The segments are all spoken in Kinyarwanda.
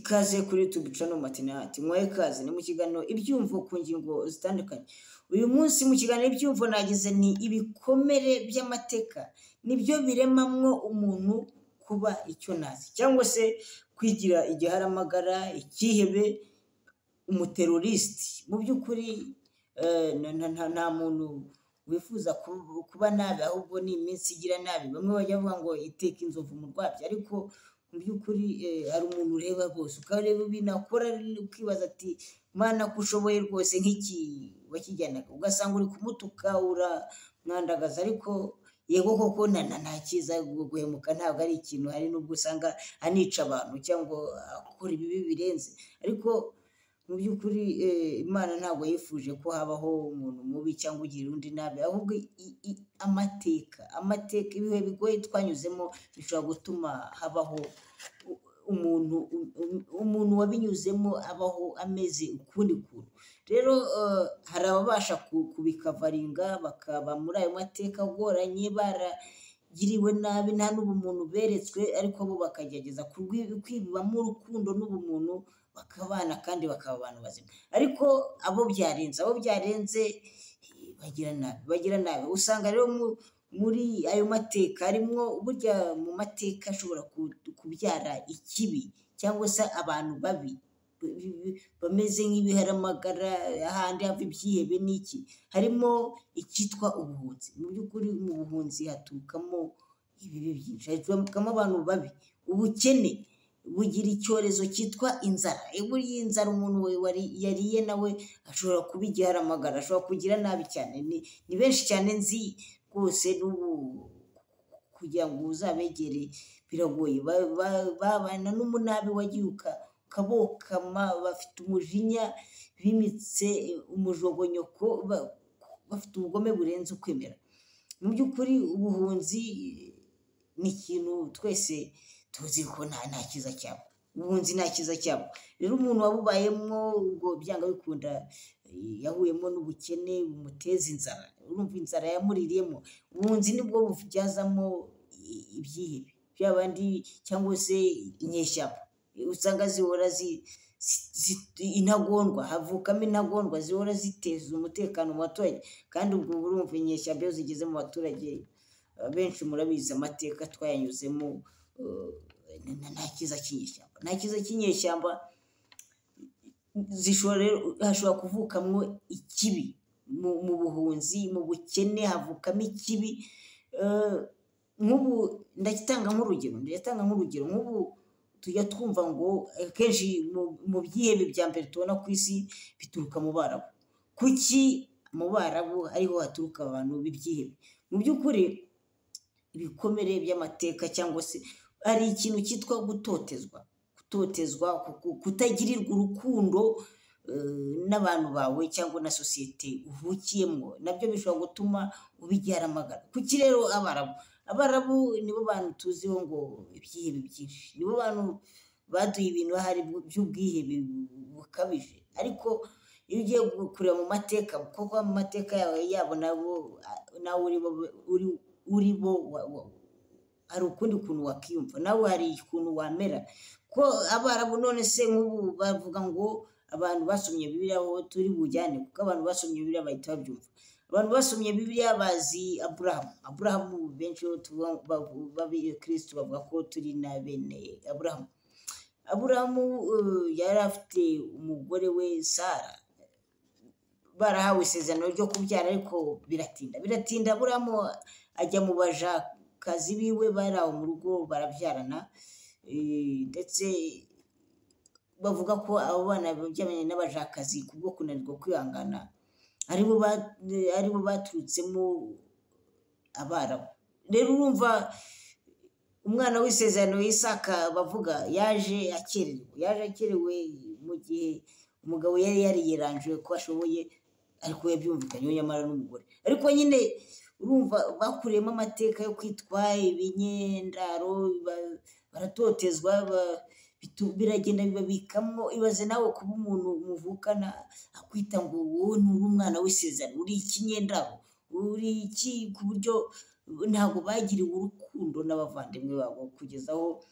ikaze kuri tubicano matinati mwaye kaze ni mu kiganiro ibyumvo ku ngingo zitandukanye. Uyu munsi mu kiganiro ibyumvo nagize ni ibikomere by'amateka nibyo biremamwo umuntu kuba icyo nazi cyangwa se kwigira igiharamagara, ikihebe, umuteroriste. Mu by'ukuri nta muntu wifuza kuba nabi, ahubwo ni iminsi igira nabi. Bamwe bajya bavuga ngo iteka inzovu mu rwabya, ariko mu by'ukuri hari umuntu ureba rwose ukareba ibintu akora ukibaza ati mana ko ushoboye rwose, nk'iki wakijyanaga ugasanga uri kumutuka uramwandagaza, ariko yego koko nta cyiza guhemuka ntabwo ari ikintu, hari n'ubwo usanga anica abantu cyangwa akora ibibi birenze, ariko mu by'ukuri Imana ntabwo yifuje ko habaho umuntu mubi cyangwa ugira undi nabi, ahubwo amateka ibihe bigoye twanyuzemo bishobora gutuma habaho umuntu wabinyuzemo abaho ameze ukundi kuntu. Rero hari ababasha kubikavaringa bakaba muri ayo mateka agoranye, baragiriwe nabi, nta n'ubumuntu beretswe, ariko bo bakagerageza kwibibamo urukundo n'ubumuntu, bakabana kandi bakaba abantu bazima. Ariko abo byarenze bagira nabi. Usanga rero muri ayo mateka harimo, burya mu mateka ashobora kubyara ikibi cyangwa se abantu babi bameze nk'ibiharamagara, ahandi hava ibyihebe n'iki. Harimo icyitwa ubuhunzi. Mu by'ukuri mu buhunzi haturukamo ibibi byinshi, haturukamo abantu babi. Ubukene bugira icyorezo cyitwa inzara. Buriya inzara umuntu yariye nawe ashobora kuba igiharamagara, ashobora kugira nabi cyane. Ni benshi cyane nzi rwose, n'ubu kugira ngo uzabegere biragoye. Babana n'umunabi wagiye ukabokama, bafite umujinya, bimitse umujogonyoko, bafite ubugome burenze ukwemera. Mu by'ukuri ubuhunzi ni ikintu twese tuzi ko nta cyiza cyabo. Ubuhunzi nta cyiza cyabo. Rero umuntu wabubayemo ubwo byanga bikunda yahuyemo n'ubukene bumuteza inzara, urumva inzara yamuririyemo. Ubuhunzi nibwo bubyazamo ibyihebe by'abandi cyangwa se inyeshyamba, usanga zihora intagondwa, havukamo intagondwa zihora ziteza umutekano mu baturage. Kandi ubwo urumva inyeshyamba iyo zigeze mu baturage, benshi murabizi amateka twayanyuzemo, nta cyiza cy'inyeshyamba. Hashobora kuvukamo ikibi mu buhunzi, mu bukene havukamo ikibi. Nk'ubu ndatanga nk'urugero, nk'ubu tujya twumva ngo akenshi mu byihebe bya mbere tubona ku isi bituruka mu Barabu. Kuki mu Barabu ariho haturuka abantu b'ibyihebe? Mu by'ukuri ibikomere by'amateka cyangwa se hari ikintu cyitwa gutotezwa, kutagirirwa urukundo n'abantu bawe cyangwa na sosiyete uvukiyemo, nabyo bishobora gutuma ubigiharamagara. Kuki rero Abarabu nibo bantu tuziho ngo ibyihebe byinshi, nibo bantu baduye ibintu hari by'ubwihebe bukabije. Ariko iyo ugiye kureba mu mateka, kuko mu mateka yabo nawe uri bo hari ukundi kuntu wakiyumva, nawe hari ukuntu wamera. Ko Abarabu none se nk'ubu bavuga ngo abantu basomye Bibiliya aho turi bujyane, kuko abantu basomye Bibiliya bahita babyumva. Abantu basomye Bibiliya bazi Aburahamu benshi b'abakristo bavuga ko turi na bene Aburahamu yari afite umugore we Sara, barahawe isezerano ryo kubyara, ariko biratinda. Aburahamu ajya mu bajakazi biwe bari aho mu rugo, barabyarana, ndetse bavuga ko abo bana babyaranye n'abajakazi kubwo kunanirwa kwihangana aribo baturutsemo Abarabu. Rero urumva umwana w'isezerano Isaka bavuga yaje akerewe mu gihe umugabo yari yariyeranje ko ashoboye, ariko yabyumvikanyeho nyamara n'umugore. Ariko nyine urumva bakuriyemo amateka yo kwitwa ibinyendaro, baratotezwa, biragenda bibabikamo. Ibaze nawe kuba umuntu muvukana akwita ngo wowe nturi umwana w'isezerano, uri ikinyendaro, uri iki, ku buryo ntabwo bagiriwe urukundo n'abavandimwe babo, kugeza aho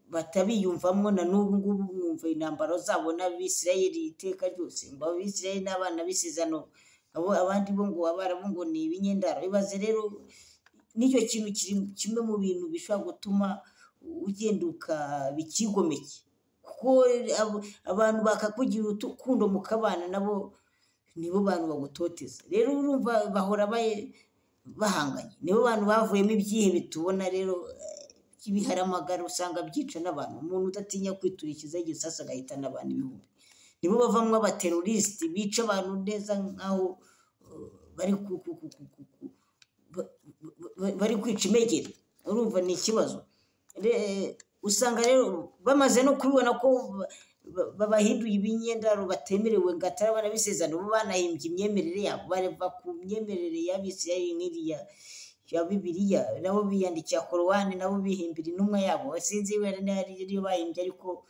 batabiyumvamo na n'ubu ngubu mwumva intambara zabo n'Abisirayeli iteka ryose ngo Abisirayeli n'abana b'isezerano abandi bo ngo abarabu ngo ni ibinyendaro. Ibaze rero nicyo kintu kimwe mu bintu bishobora gutuma ugenda ukabikigomeke, kuko abantu bakakugira urukundo mukabana nabo nibo bantu bagutoteza. Rero urumva bahora bahanganye, nibo bantu bavuyemo ibyihebe tubona rero ibiharamagara usanga byica n'abantu. Umuntu udatinya kwiturikiza igisasa agahitana abantu ibihumbi, nibo bavamo abaterorisiti bica abantu neza nkaho bari kwica imegeri. Urumva ni ikibazo. Usanga rero bamaze no kubibona ko babahinduye ibinyendaro batemerewe ngo atari abana b'isezerano, bo banahimbye imyemerere yabo, bareva ku myemerere y'Abisirayeli n'iriya ya Bibiliya, nabo biyandikira Korowani, nabo bihimbira intumwa yabo. Sinzi wenda niyo bahimbye, ariko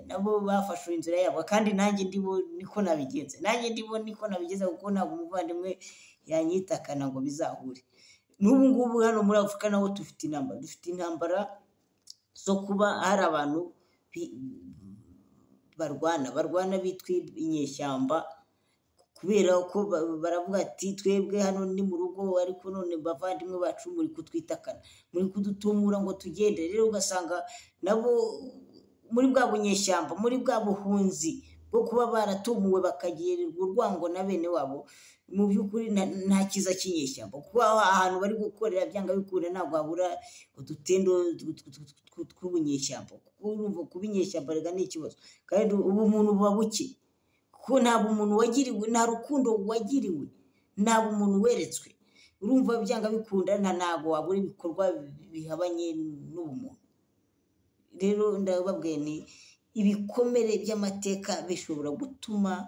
nabo bafashe inzira yabo. Kandi nanjye ndibo niko nabigenza, kuko ntabwo umuvandimwe yanyitakana ngo bizahure. N'ubu ngubu hano muri Afurika naho dufite intambara zo kuba hari abantu barwana bitwa inyeshyamba, kubera ko baravuga ati twebwe hano ni mu rugo, ariko none bavandimwe bacu muri kutwitakana, muri kudutumura ngo tugende. Rero ugasanga nabo muri bwa bunyeshyamba, muri bwa buhunzi bwo kuba baratumuwe bakagirirwa urwango na bene wabo. Mu by'ukuri nta kiza cy'inyeshyamba, kuko ahantu bari gukorera byanga bikura ntabwo habura udutendo tw'ubunyeshyamba. Urumva kuba inyeshyamba rega ni ikibazo, kandi ubu umuntu buba buke, kuko ntabwo umuntu wagiriwe, nta rukundo wagiriwe, ntabwo umuntu weretswe. Urumva byanga bikunda ntabwo wabura ibikorwa bihabanye n'ubumuntu. Rero ndababwiye ni ibikomere by'amateka bishobora gutuma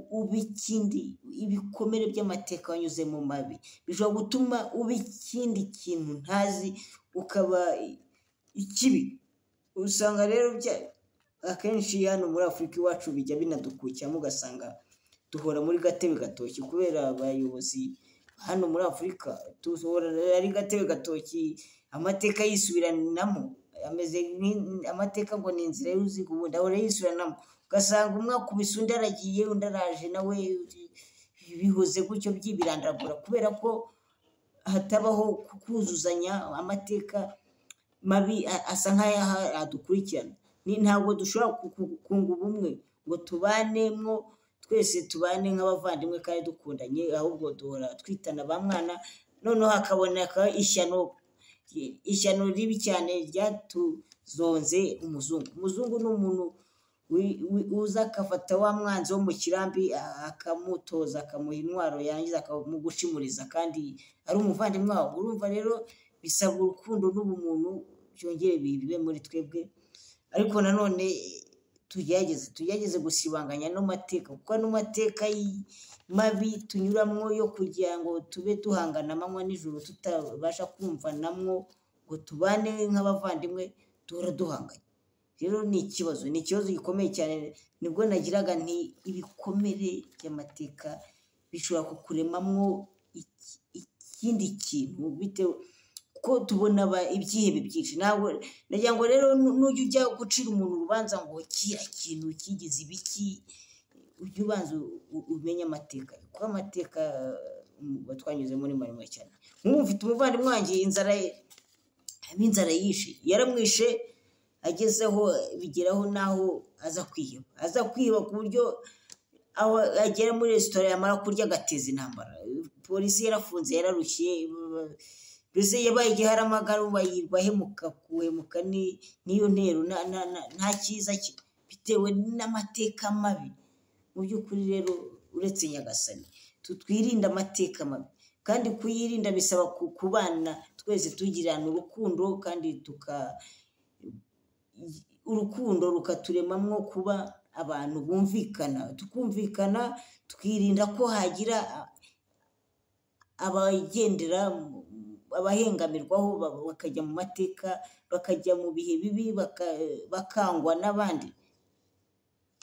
uba ikindi. Ibikomere by'amateka wanyuze mu mabi bishobora gutuma uba ikindi kintu ntazi, ukaba ikibi. Usanga rero akenshi hano muri Afurika iwacu bijya binadukukiramo, ugasanga duhora muri gatebe gatoki, kubera abayobozi hano muri Afurika duhora ari gatebe gatoki, amateka yisubiranamo, ameze amateka ngo ni inzira y'uruziga, ubundi ahora yisubiranamo. Ugasanga umwe akubise undi aragiye, undi araje, nawe bihoze gutyo byibirandagura, kubera ko hatabaho kuzuzanya. Amateka mabi asa nk'ayaha adukurikirana. Ntabwo dushobora kunga ubumwe ngo tubanemo twese, tubane nk'abavandimwe kandi dukundanye, ahubwo duhora twitana ba mwana. Noneho hakaboneka ishyano ribi cyane ryatuzonze umuzungu ni umuntu uza akafata wa mwanzi wo mu kirambi akamutoza, akamuha intwaro, yangiza akamugushimuriza, kandi ari umuvandimwe wawe. Urumva rero bisaba urukundo n'ubumuntu byongere bibe muri twebwe. Ariko nanone tugerageze gusibanganya n'amateka, kuko n'amateka mabi tunyuramo yo kugira ngo tube duhangana amanywa n'ijoro, tutabasha kumvanamwo ngo tubane nk'abavandimwe, duhora duhanganye. Rero ni ikibazo gikomeye cyane. Nibwo nagiraga nti ibikomere by'amateka bishobora kukuremamwo ikindi kintu, bitewe ko tubona ibyihebe byinshi. Ntabwo nagira ngo rero nujya ujya gucira umuntu urubanza ngo kiriya kintu kigize ibiki, ujye ubanza umenye amateka, kuko amateka twanyuze muri maremare cyane. Nk'ubu mfite umuvandimwe wanjye inzara yishe, yaramwishe, agezeho bigeraho naho aza kwiba ku buryo aho agera muri resitora yamara kurya agateza intambara. Polisi yarafunze, yararushye, mbese yabaye igiharamagara, bayirwa guhemuka n'iyo ntero, nta cyiza cye, bitewe n'amateka mabi. Mu by'ukuri rero uretse Nyagasani twirinde amateka mabi, kandi kuyirinda bisaba kubana twese tugirana urukundo, kandi urukundo rukaturemamwo kuba abantu bumvikana, tukumvikana, tukirinda ko hagira abahengamirwaho bakajya mu mateka, bakajya mu bihe bibi, bakangwa n'abandi.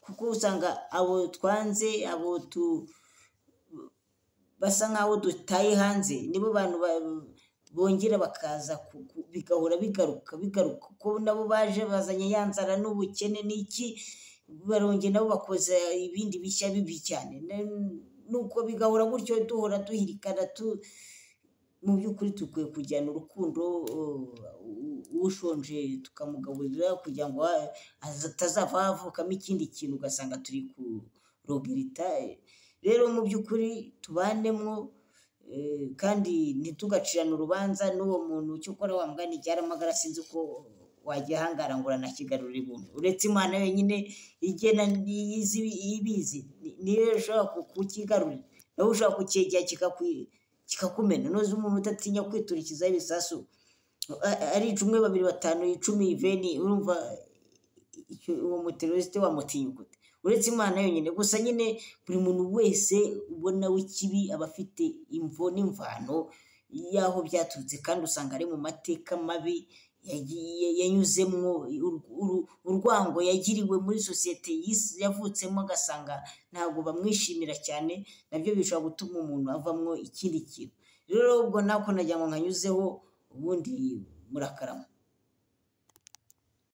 Kuko usanga abo twanze, basa nk'aho dutaye hanze, nibo bantu bongera bakaza bigahora bigaruka ko nabo baje bazanye ya nzara n'ubukene n'iki, barongera nabo bakoza ibindi bishya bibi cyane, nuko bigahora gutyo duhora duhirikana mu by'ukuri dukwiye kujyana urukundo, ushonje tukamugaburira kugira ngo atazava havukamo ikindi kintu ugasanga turi kurogirita. Rero mu by'ukuri tubanemo, kandi ntitugacirane urubanza n'uwo muntu cyo ukora wa mugani cyaramagara, sinzi uko wajya hangara ngo uranakigarurira ibintu, uretse Imana yonyine igena ibizi, niyo ushobora kukigarurira, nawe ushobora kucyegera kikakumena. Noze umuntu udatinya kwiturikizaho ibisasu arica 1, 2, 5, 10 veni, urumva uwo muteroriste wamutinya gute? Uretse Imana yonyine. Gusa nyine buri muntu wese ubona w'ikibi aba afite imvo n'imvano y'aho byaturutse, kandi usanga ari mu mateka mabi yanyuzemwo, urwango yagiriwe muri sosiyete yavutsemo, agasanga ntabwo bamwishimira cyane, nabyo bishobora gutuma umuntu avamwo ikindi kintu. Rero ubwo nako najya ngo nkanyuzeho, ubundi murakarama.